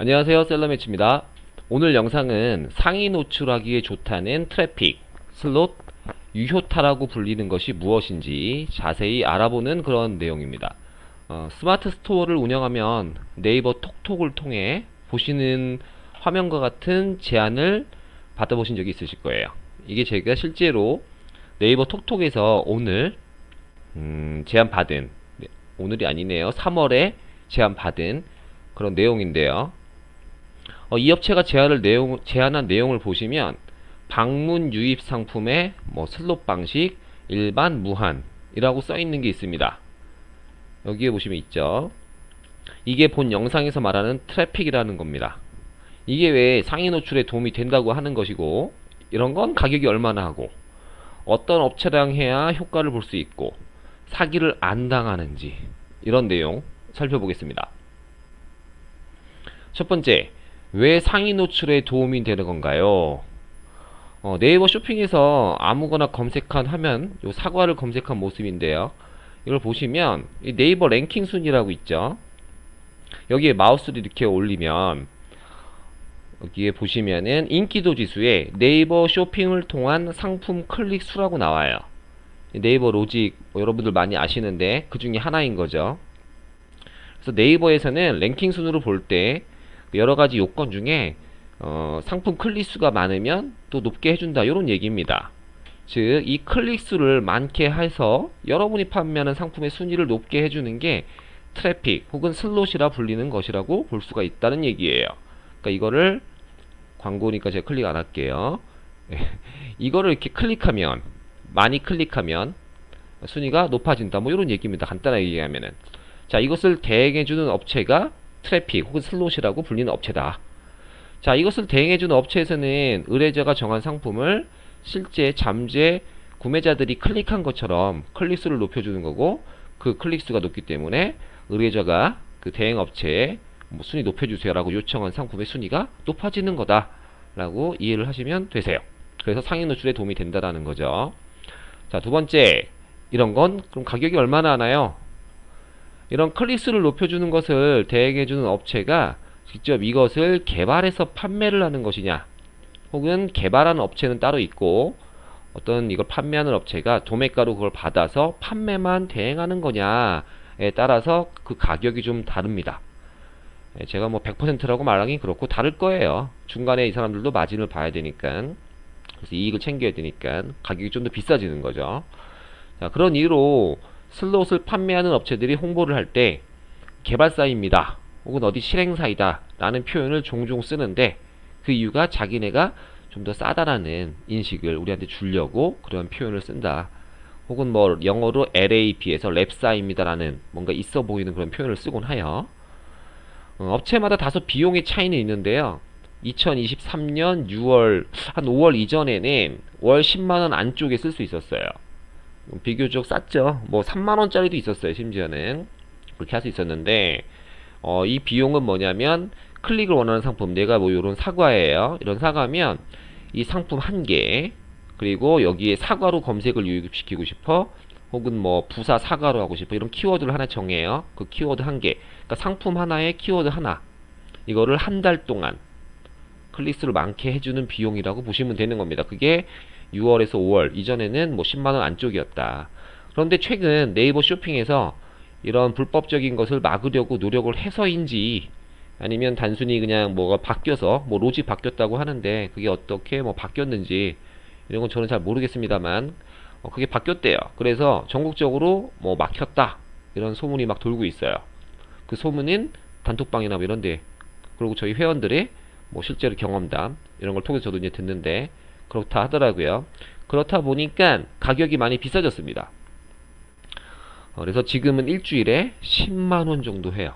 안녕하세요, 셀러매치입니다. 오늘 영상은 상위 노출하기에 좋다는 트래픽, 슬롯, 유효타라고 불리는 것이 무엇인지 자세히 알아보는 그런 내용입니다. 스마트 스토어를 운영하면 네이버 톡톡을 통해 보시는 화면과 같은 제안을 받아보신 적이 있으실 거예요. 이게 제가 실제로 네이버 톡톡에서 오늘 제안받은, 오늘이 아니네요. 3월에 제안받은 그런 내용인데요. 이 업체가 제안한 내용을 보시면 방문 유입 상품의 슬롯 방식 일반 무한이라고 써 있는 게 있습니다. 여기에 보시면 있죠. 이게 본 영상에서 말하는 트래픽이라는 겁니다. 이게 왜 상위 노출에 도움이 된다고 하는 것이고, 이런 건 가격이 얼마나 하고 어떤 업체랑 해야 효과를 볼 수 있고 사기를 안 당하는지, 이런 내용 살펴보겠습니다. 첫 번째, 왜 상위 노출에 도움이 되는 건가요? 네이버 쇼핑에서 아무거나 검색한 화면, 요 사과를 검색한 모습인데요. 이걸 보시면 이 네이버 랭킹 순위라고 있죠. 여기에 마우스를 이렇게 올리면 여기에 보시면은 인기도 지수에 네이버 쇼핑을 통한 상품 클릭 수라고 나와요. 네이버 로직 여러분들 많이 아시는데 그 중에 하나인 거죠. 그래서 네이버에서는 랭킹 순으로 볼 때 여러가지 요건 중에 상품 클릭수가 많으면 또 높게 해준다, 이런 얘기입니다. 즉, 이 클릭수를 많게 해서 여러분이 판매하는 상품의 순위를 높게 해주는 게 트래픽 혹은 슬롯이라 불리는 것이라고 볼 수가 있다는 얘기예요. 그러니까 이거를, 광고니까 제가 클릭 안 할게요. 이거를 이렇게 클릭하면, 많이 클릭하면 순위가 높아진다, 이런 얘기입니다. 간단하게 얘기하면은. 자, 이것을 대행해주는 업체가 트래픽 혹은 슬롯이라고 불리는 업체다. 자, 이것을 대행해주는 업체에서는 의뢰자가 정한 상품을 실제 잠재 구매자들이 클릭한 것처럼 클릭수를 높여주는 거고, 그 클릭수가 높기 때문에 의뢰자가 그 대행업체에 순위 높여주세요 라고 요청한 상품의 순위가 높아지는 거다 라고 이해를 하시면 되세요. 그래서 상위 노출에 도움이 된다라는 거죠. 자, 두 번째, 이런 건 그럼 가격이 얼마나 하나요? 이런 클릭수를 높여주는 것을 대행해주는 업체가 직접 이것을 개발해서 판매를 하는 것이냐, 혹은 개발하는 업체는 따로 있고 어떤 이걸 판매하는 업체가 도매가로 그걸 받아서 판매만 대행하는 거냐에 따라서 그 가격이 좀 다릅니다. 제가 100%라고 말하긴 그렇고 다를 거예요. 중간에 이 사람들도 마진을 봐야 되니까, 그래서 이익을 챙겨야 되니까 가격이 좀 더 비싸지는 거죠. 자, 그런 이유로 슬롯을 판매하는 업체들이 홍보를 할 때 개발사입니다 혹은 어디 실행사이다 라는 표현을 종종 쓰는데, 그 이유가 자기네가 좀 더 싸다라는 인식을 우리한테 주려고 그런 표현을 쓴다. 혹은 영어로 LAP에서 랩사입니다 라는 뭔가 있어 보이는 그런 표현을 쓰곤 하여, 업체마다 다소 비용의 차이는 있는데요. 2023년 6월 한 5월 이전에는 월 10만원 안쪽에 쓸 수 있었어요. 비교적 쌌죠. 3만원짜리도 있었어요. 심지어는 그렇게 할 수 있었는데, 이 비용은 뭐냐면, 클릭을 원하는 상품, 내가 요런 사과예요. 이런 사과면 이 상품 한 개, 그리고 여기에 사과로 검색을 유입시키고 싶어, 혹은 부사 사과로 하고 싶어, 이런 키워드를 하나 정해요. 그 키워드 한 개, 그러니까 상품 하나에 키워드 하나, 이거를 한 달 동안 클릭수를 많게 해주는 비용이라고 보시면 되는 겁니다. 그게 6월에서 5월 이전에는 10만원 안쪽이었다. 그런데 최근 네이버 쇼핑에서 이런 불법적인 것을 막으려고 노력을 해서인지, 아니면 단순히 그냥 뭐가 바뀌어서 로직 바뀌었다고 하는데 그게 어떻게 바뀌었는지 이런 건 저는 잘 모르겠습니다만, 그게 바뀌었대요. 그래서 전국적으로 막혔다 이런 소문이 막 돌고 있어요. 그 소문은 단톡방이나 이런데, 그리고 저희 회원들의 실제로 경험담 이런 걸 통해서 저도 이제 듣는데 그렇다 하더라고요. 그렇다 보니까 가격이 많이 비싸졌습니다. 그래서 지금은 일주일에 10만원 정도 해요.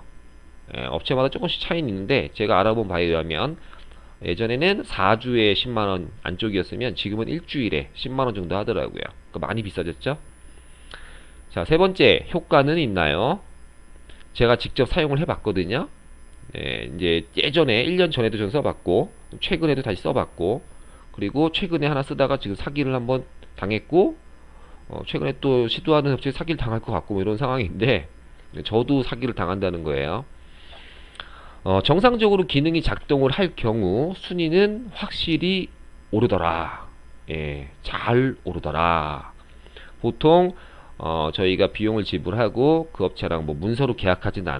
업체마다 조금씩 차이는 있는데, 제가 알아본 바에 의하면 예전에는 4주에 10만원 안쪽이었으면 지금은 일주일에 10만원 정도 하더라고요. 그러니까 많이 비싸졌죠. 자, 세 번째, 효과는 있나요? 제가 직접 사용을 해봤거든요. 이제 예전에 1년 전에도 전 써봤고, 최근에도 다시 써봤고, 그리고 최근에 하나 쓰다가 지금 사기를 한번 당했고, 최근에 또 시도하는 업체에 사기를 당할 것 같고, 이런 상황인데 저도 사기를 당한다는 거예요. 정상적으로 기능이 작동을 할 경우 순위는 확실히 오르더라. 예, 잘 오르더라. 보통 저희가 비용을 지불하고 그 업체랑 뭐 문서로 계약하지는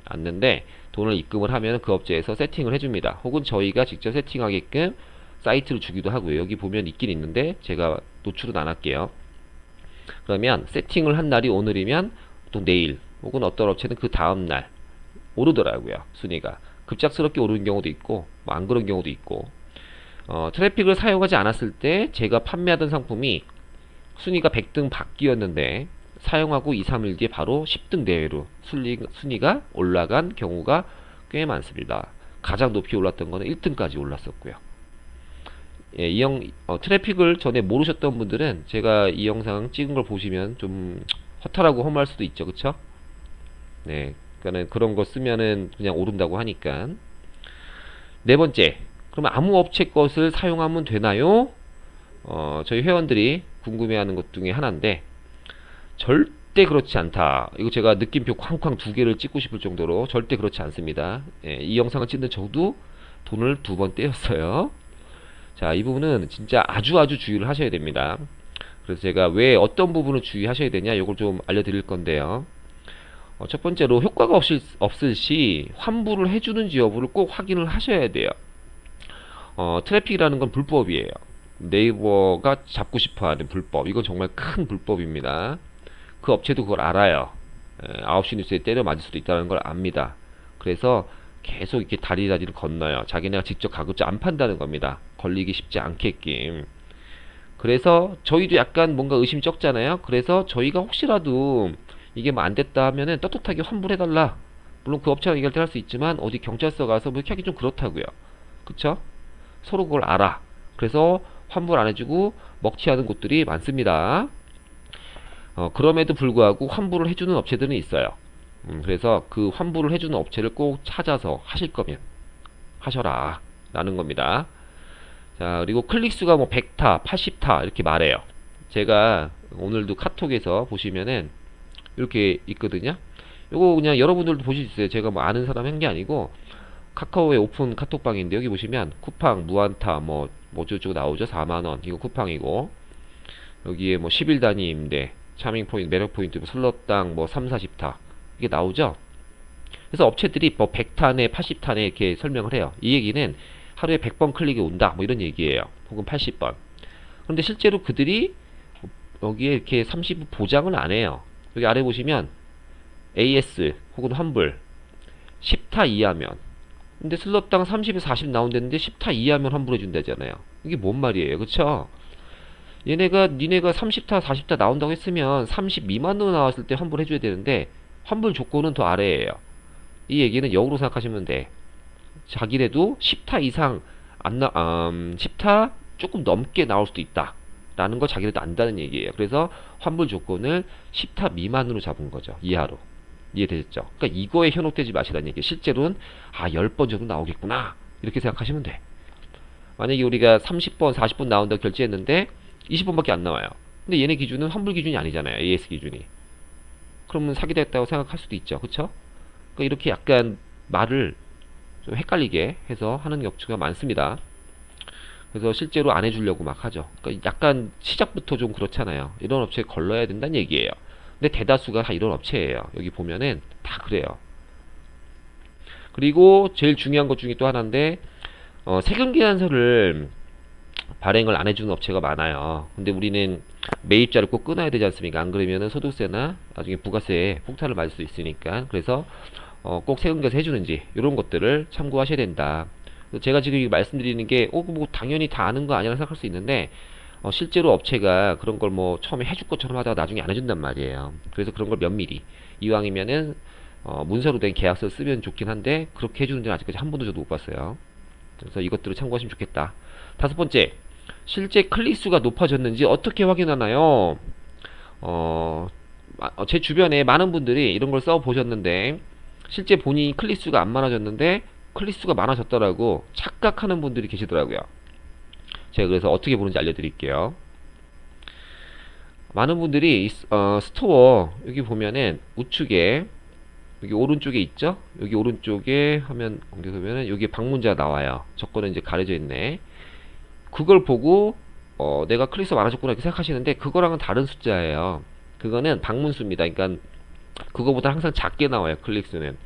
않는데 돈을 입금을 하면 그 업체에서 세팅을 해줍니다. 혹은 저희가 직접 세팅하게끔 사이트를 주기도 하고요. 여기 보면 있긴 있는데 제가 노출은 안 할게요. 그러면 세팅을 한 날이 오늘이면 또 내일 혹은 어떤 업체는 그 다음 날 오르더라고요. 순위가 급작스럽게 오르는 경우도 있고 뭐 안 그런 경우도 있고 트래픽을 사용하지 않았을 때 제가 판매하던 상품이 순위가 100등 밖이었는데 사용하고 2, 3일 뒤에 바로 10등 내외로 순위가 올라간 경우가 꽤 많습니다. 가장 높이 올랐던 거는 1등까지 올랐었고요. 예, 트래픽을 전에 모르셨던 분들은 제가 이 영상 찍은 걸 보시면 좀 허탈하고 허무할 수도 있죠. 그쵸? 네. 그러니까는 그런 거 쓰면은 그냥 오른다고 하니까. 네 번째. 그러면 아무 업체 것을 사용하면 되나요? 저희 회원들이 궁금해하는 것 중에 하나인데 절대 그렇지 않다. 이거 제가 느낌표 쾅쾅 두 개를 찍고 싶을 정도로 절대 그렇지 않습니다. 예, 이 영상을 찍는 저도 돈을 2번 떼었어요. 자, 이 부분은 진짜 아주 주의를 하셔야 됩니다. 그래서 제가 왜 어떤 부분을 주의하셔야 되냐 이걸 좀 알려드릴 건데요. 첫 번째로 효과가 없을 시 환불을 해주는지 여부를 꼭 확인을 하셔야 돼요. 트래픽이라는 건 불법이에요. 네이버가 잡고 싶어하는 불법. 이건 정말 큰 불법입니다. 그 업체도 그걸 알아요. 9시 뉴스에 때려 맞을 수도 있다는 걸 압니다. 그래서 계속 이렇게 다리를 건너요. 자기네가 직접 가급적 안 판다는 겁니다. 걸리기 쉽지 않게끔. 그래서 저희도 약간 뭔가 의심이 적잖아요. 그래서 저희가 혹시라도 이게 뭐 안 됐다 하면은 떳떳하게 환불해달라. 물론 그 업체가 얘기할 때 할 수 있지만 어디 경찰서 가서 뭐 이렇게 하기 좀 그렇다고요. 그쵸? 서로 그걸 알아. 그래서 환불 안 해주고 먹튀하는 곳들이 많습니다. 그럼에도 불구하고 환불을 해주는 업체들은 있어요. 그래서 그 환불을 해주는 업체를 꼭 찾아서 하실 거면 하셔라 라는 겁니다. 자, 그리고 클릭수가 뭐 100타, 80타 이렇게 말해요. 제가 오늘도 카톡에서 보시면은 이렇게 있거든요. 요거 그냥 여러분들도 보실 수 있어요. 제가 뭐 아는 사람 한 게 아니고 카카오의 오픈 카톡방인데 여기 보시면 쿠팡, 무한타 뭐 어쩌고저쩌고 나오죠. 4만원 이거 쿠팡이고 여기에 뭐 10일 단위 임대, 차밍 포인트, 매력 포인트, 뭐 슬롯당 뭐 3, 40타 이게 나오죠. 그래서 업체들이 뭐 100탄에 80탄에 이렇게 설명을 해요. 이 얘기는 하루에 100번 클릭이 온다 뭐 이런 얘기예요. 혹은 80번. 그런데 실제로 그들이 여기에 이렇게 30분 보장을 안 해요. 여기 아래 보시면 AS 혹은 환불 10타 이하면, 근데 슬롯당 30에 40 나온다는데 10타 이하면 환불해 준다잖아요. 이게 뭔 말이에요. 그쵸? 니네가 30타 40타 나온다고 했으면 30 미만으로 나왔을 때 환불해 줘야 되는데 환불 조건은 더 아래에요. 이 얘기는 역으로 생각하시면 돼. 자기네도 10타 이상 10타 조금 넘게 나올 수도 있다 라는 걸 자기네도 안다는 얘기예요. 그래서 환불 조건을 10타 미만으로 잡은 거죠. 이하로. 이해되셨죠? 그러니까 이거에 현혹되지 마시라는 얘기예요. 실제로는 10번 정도 나오겠구나 이렇게 생각하시면 돼. 만약에 우리가 30번 40번 나온다고 결제했는데 20번밖에 안 나와요. 근데 얘네 기준은 환불 기준이 아니잖아요. AS 기준이. 그러면 사기됐다고 생각할 수도 있죠. 그쵸? 그러니까 이렇게 약간 말을 좀 헷갈리게 해서 하는 업체가 많습니다. 그래서 실제로 안 해주려고 막 하죠. 그러니까 약간 시작부터 좀 그렇잖아요. 이런 업체에 걸러야 된다는 얘기예요. 근데 대다수가 다 이런 업체예요. 여기 보면은 다 그래요. 그리고 제일 중요한 것 중에 또 하나인데 세금 계산서를 발행을 안 해주는 업체가 많아요. 근데 우리는 매입자를 꼭 끊어야 되지 않습니까? 안 그러면은 소득세나 나중에 부가세에 폭탄을 맞을 수 있으니까. 그래서 꼭 세금 계산 해주는지 이런 것들을 참고하셔야 된다. 제가 지금 말씀드리는 게 뭐 당연히 다 아는 거 아니라 생각할 수 있는데 실제로 업체가 그런 걸 뭐 처음에 해줄 것처럼 하다가 나중에 안 해준단 말이에요. 그래서 그런 걸 면밀히 이왕이면은 문서로 된 계약서 쓰면 좋긴 한데 그렇게 해주는 데는 아직까지 한 번도 저도 못 봤어요. 그래서 이것들을 참고하시면 좋겠다. 다섯 번째, 실제 클릭수가 높아졌는지 어떻게 확인하나요? 제 주변에 많은 분들이 이런 걸 써보셨는데 실제 본인이 클릭수가 안 많아졌는데 클릭수가 많아졌더라고 착각하는 분들이 계시더라고요. 제가 그래서 어떻게 보는지 알려드릴게요. 많은 분들이 스토어 여기 보면은 우측에 여기 오른쪽에 있죠? 여기 오른쪽에 화면 공개하면은 여기 방문자 나와요. 조건은 이제 가려져 있네. 그걸 보고 내가 클릭수 많아졌구나 이렇게 생각하시는데 그거랑은 다른 숫자예요. 그거는 방문수입니다. 그러니까 그거보다 항상 작게 나와요. 클릭수는.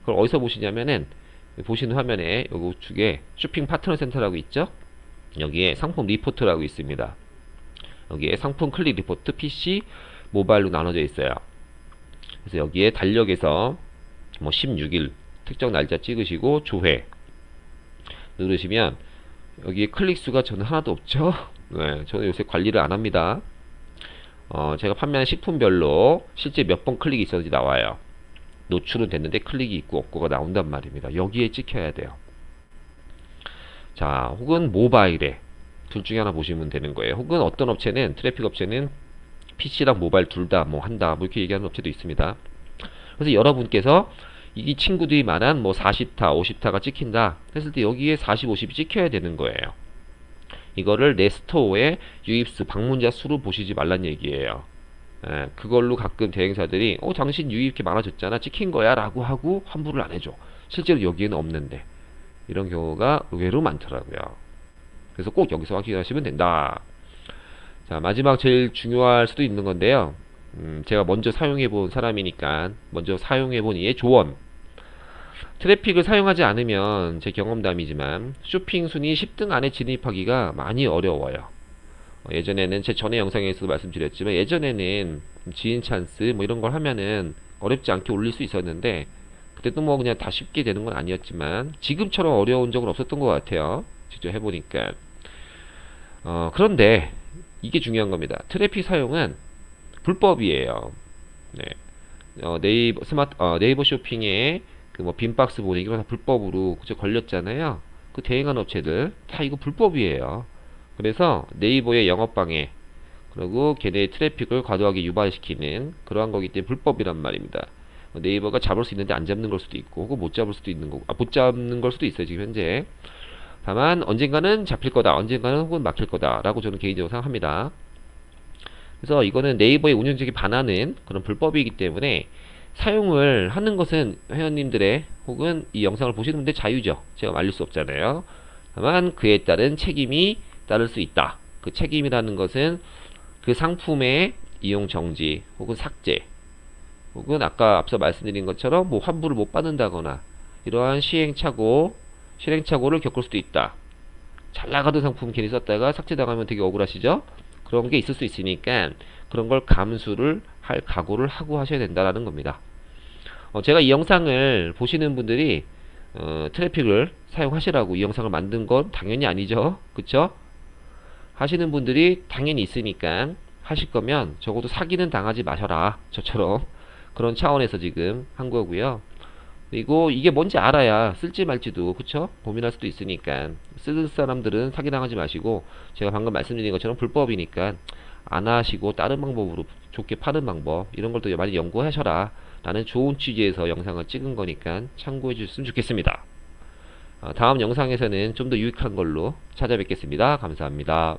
그걸 어디서 보시냐면은 보시는 화면에 여기 우측에 쇼핑 파트너 센터라고 있죠? 여기에 상품 리포트라고 있습니다. 여기에 상품 클릭 리포트 PC 모바일로 나눠져 있어요. 그래서 여기에 달력에서 뭐 16일 특정 날짜 찍으시고 조회 누르시면 여기에 클릭 수가 저는 하나도 없죠. 네, 저는 요새 관리를 안 합니다. 제가 판매하는 식품별로 실제 몇 번 클릭이 있었는지 나와요. 노출은 됐는데 클릭이 있고 없고가 나온단 말입니다. 여기에 찍혀야 돼요. 자, 혹은 모바일에 둘 중에 하나 보시면 되는 거예요. 혹은 어떤 업체는 트래픽 업체는 PC랑 모바일 둘 다 뭐 한다 뭐 이렇게 얘기하는 업체도 있습니다. 그래서 여러분께서 이 친구들이 말한 뭐 40타, 50타가 찍힌다 했을 때 여기에 40, 50이 찍혀야 되는 거예요. 이거를 내 스토어의 유입수, 방문자 수로 보시지 말란 얘기예요. 그걸로 가끔 대행사들이 당신 유입 이렇게 많아졌잖아 찍힌 거야 라고 하고 환불을 안 해줘. 실제로 여기에는 없는데 이런 경우가 의외로 많더라고요. 그래서 꼭 여기서 확인하시면 된다. 자, 마지막 제일 중요할 수도 있는 건데요. 제가 먼저 사용해본 사람이니까 먼저 예본 이의 조언. 트래픽을 사용하지 않으면 제 경험담이지만 쇼핑 순위 10등 안에 진입하기가 많이 어려워요. 예전에는 제 전에 영상에서도 말씀드렸지만 예전에는 지인 찬스 뭐 이런 걸 하면은 어렵지 않게 올릴 수 있었는데 그때도 뭐 그냥 다 쉽게 되는 건 아니었지만 지금처럼 어려운 적은 없었던 것 같아요. 직접 해보니까. 그런데 이게 중요한 겁니다. 트래픽 사용은 불법이에요. 네. 네이버 쇼핑에 그 뭐 빈박스 보내기 이런 다 불법으로 그저 걸렸잖아요. 그 대행한 업체들 다 이거 불법이에요. 그래서 네이버의 영업방해 그리고 걔네의 트래픽을 과도하게 유발시키는 그러한 거기 때문에 불법이란 말입니다. 네이버가 잡을 수 있는데 안 잡는 걸 수도 있고 혹은 못 잡을 수도 있는 거고 못 잡는 걸 수도 있어요 지금 현재. 다만 언젠가는 잡힐 거다 언젠가는 혹은 막힐 거다 라고 저는 개인적으로 생각합니다. 그래서 이거는 네이버의 운영적인 반하는 그런 불법이기 때문에 사용을 하는 것은 회원님들의 혹은 이 영상을 보시는 분들의 자유죠. 제가 말릴 수 없잖아요. 다만 그에 따른 책임이 따를 수 있다. 그 책임이라는 것은 그 상품의 이용 정지 혹은 삭제 혹은 아까 앞서 말씀드린 것처럼 뭐 환불을 못 받는다거나 이러한 실행착오를 겪을 수도 있다. 잘 나가던 상품 괜히 썼다가 삭제당하면 되게 억울하시죠? 그런 게 있을 수 있으니까 그런 걸 감수를 할 각오를 하고 하셔야 된다라는 겁니다. 제가 이 영상을 보시는 분들이 트래픽을 사용하시라고 이 영상을 만든 건 당연히 아니죠. 그쵸? 하시는 분들이 당연히 있으니까 하실 거면 적어도 사기는 당하지 마셔라. 저처럼 그런 차원에서 지금 한 거고요. 그리고 이게 뭔지 알아야 쓸지 말지도 그쵸? 고민할 수도 있으니까 쓸 사람들은 사기당하지 마시고 제가 방금 말씀드린 것처럼 불법이니까 안 하시고 다른 방법으로 좋게 파는 방법 이런 걸 또 많이 연구하셔라 라는 좋은 취지에서 영상을 찍은 거니까 참고해 주셨으면 좋겠습니다. 다음 영상에서는 좀 더 유익한 걸로 찾아뵙겠습니다. 감사합니다.